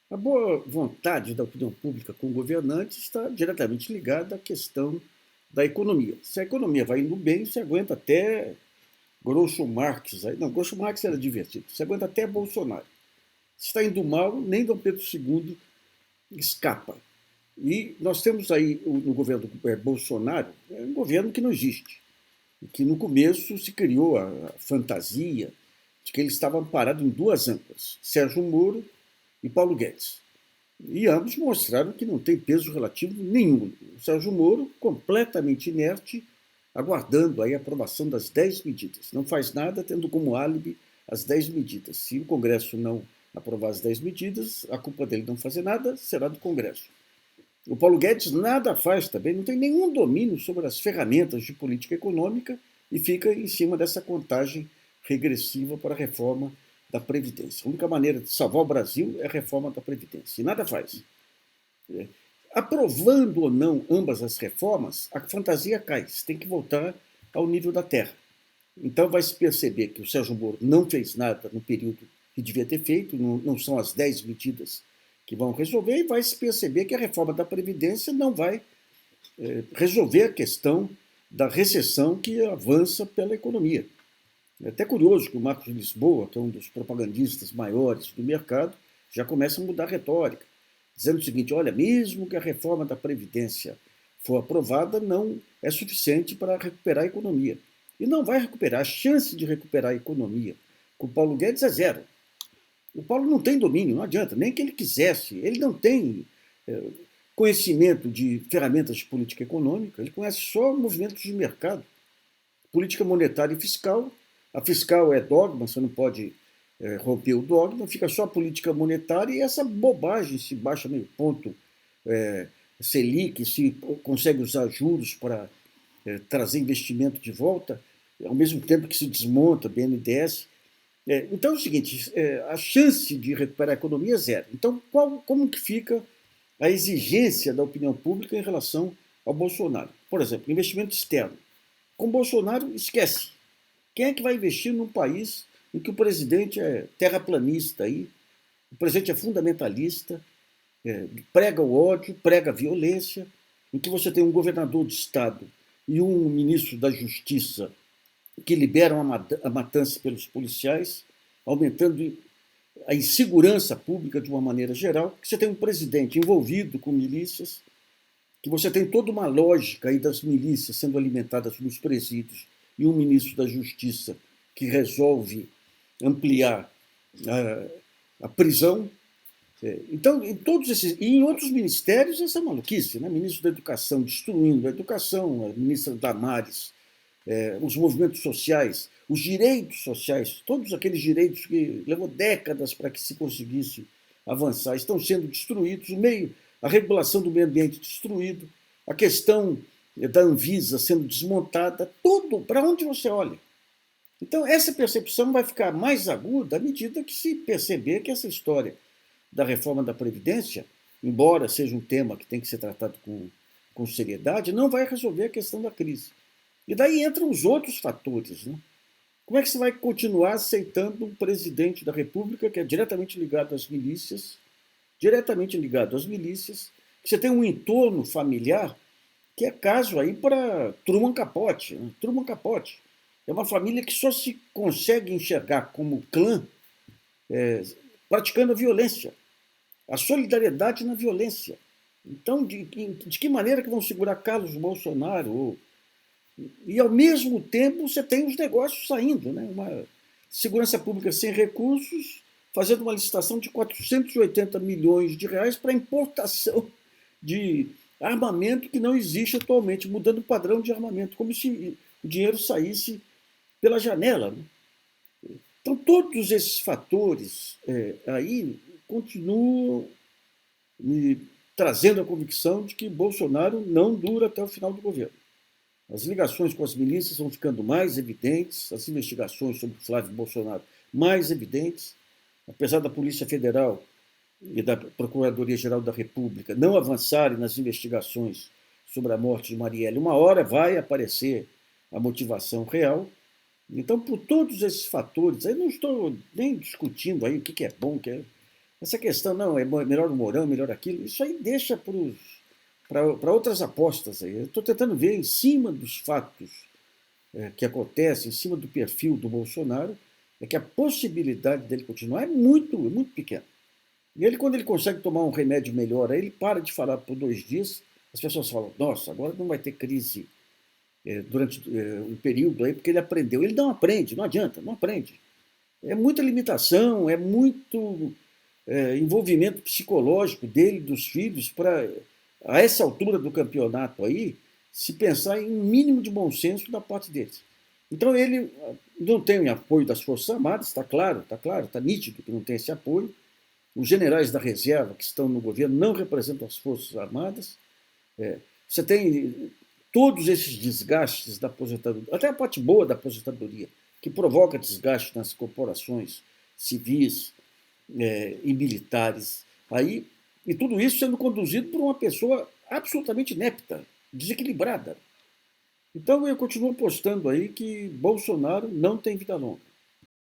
A boa vontade da opinião pública com governantes está diretamente ligada à questão da economia. Se a economia vai indo bem, se aguenta até Groucho Marx. Não, Groucho Marx era divertido. Se aguenta até Bolsonaro. Se está indo mal, nem Dom Pedro II escapa. E nós temos aí no governo Bolsonaro um governo que não existe. E que no começo se criou a fantasia de que ele estava amparado em duas âncoras, Sérgio Moro e Paulo Guedes. E ambos mostraram que não tem peso relativo nenhum. O Sérgio Moro, completamente inerte, aguardando aí a aprovação das 10 medidas. Não faz nada, tendo como álibi as 10 medidas. Se o Congresso não aprovar as 10 medidas, a culpa dele não fazer nada será do Congresso. O Paulo Guedes nada faz também, não tem nenhum domínio sobre as ferramentas de política econômica e fica em cima dessa contagem regressiva para a reforma da Previdência. A única maneira de salvar o Brasil é a reforma da Previdência. E nada faz. Aprovando ou não ambas as reformas, a fantasia cai. Você tem que voltar ao nível da terra. Então vai se perceber que o Sérgio Moro não fez nada no período que devia ter feito, não são as 10 medidas que vão resolver, e vai se perceber que a reforma da Previdência não vai resolver a questão da recessão que avança pela economia. É até curioso que o Marcos Lisboa, que é um dos propagandistas maiores do mercado, já começa a mudar a retórica, dizendo o seguinte: olha, mesmo que a reforma da Previdência for aprovada, não é suficiente para recuperar a economia. E não vai recuperar. A chance de recuperar a economia com o Paulo Guedes é zero. O Paulo não tem domínio, não adianta, nem que ele quisesse. Ele não tem conhecimento de ferramentas de política econômica, ele conhece só movimentos de mercado, política monetária e fiscal. A fiscal é dogma, você não pode romper o dogma, fica só a política monetária e essa bobagem, se baixa meio ponto Selic, se consegue usar juros para trazer investimento de volta, ao mesmo tempo que se desmonta BNDES. Então é o seguinte, a chance de recuperar a economia é zero. Então, como que fica a exigência da opinião pública em relação ao Bolsonaro? Por exemplo, investimento externo. Com Bolsonaro, esquece. Quem é que vai investir num país em que o presidente é terraplanista, aí, o presidente é fundamentalista, prega o ódio, prega a violência, em que você tem um governador de Estado e um ministro da Justiça que liberam a matança pelos policiais, aumentando a insegurança pública de uma maneira geral, que você tem um presidente envolvido com milícias, que você tem toda uma lógica aí das milícias sendo alimentadas nos presídios e um ministro da Justiça que resolve ampliar a prisão. Então, em todos esses e em outros ministérios essa maluquice, né? Ministro da Educação destruindo a educação, a ministra Damares, os movimentos sociais, os direitos sociais, todos aqueles direitos que levou décadas para que se conseguisse avançar, estão sendo destruídos, a regulação do meio ambiente destruído, a questão da Anvisa sendo desmontada, tudo, para onde você olha. Então, essa percepção vai ficar mais aguda à medida que se perceber que essa história da reforma da Previdência, embora seja um tema que tem que ser tratado com seriedade, não vai resolver a questão da crise. E daí entram os outros fatores. Né? Como é que você vai continuar aceitando um presidente da República que é diretamente ligado às milícias, que você tem um entorno familiar que é caso aí para Truman Capote. Né? Truman Capote é uma família que só se consegue enxergar como clã praticando a violência, a solidariedade na violência. Então, de que maneira que vão segurar Carlos Bolsonaro? E, ao mesmo tempo, você tem os negócios saindo. Né? Uma segurança pública sem recursos, fazendo uma licitação de 480 milhões de reais para importação de armamento que não existe atualmente, mudando o padrão de armamento, como se o dinheiro saísse pela janela. Né? Então, todos esses fatores aí continuam me trazendo a convicção de que Bolsonaro não dura até o final do governo. As ligações com as milícias vão ficando mais evidentes, as investigações sobre Flávio Bolsonaro mais evidentes, apesar da Polícia Federal e da Procuradoria-Geral da República não avançarem nas investigações sobre a morte de Marielle. Uma hora vai aparecer a motivação real. Então, por todos esses fatores, aí não estou nem discutindo aí o que é bom, Essa questão, não, é melhor o Mourão, melhor aquilo, isso aí deixa para outras apostas aí. Eu estou tentando ver em cima dos fatos que acontecem, em cima do perfil do Bolsonaro, é que a possibilidade dele continuar é muito pequena. E ele, quando ele consegue tomar um remédio melhor, aí ele para de falar por 2 dias, as pessoas falam, nossa, agora não vai ter crise durante um período aí, porque ele aprendeu. Ele não aprende, não adianta, não aprende. É muita limitação, é muito envolvimento psicológico dele, dos filhos, para, a essa altura do campeonato aí, se pensar em um mínimo de bom senso da parte deles. Então ele não tem o apoio das Forças Armadas, está claro, está nítido que não tem esse apoio. Os generais da reserva que estão no governo não representam as Forças Armadas. Você tem todos esses desgastes da aposentadoria, até a parte boa da aposentadoria, que provoca desgaste nas corporações civis e militares. Aí, e tudo isso sendo conduzido por uma pessoa absolutamente inepta, desequilibrada. Então eu continuo apostando aí que Bolsonaro não tem vida longa.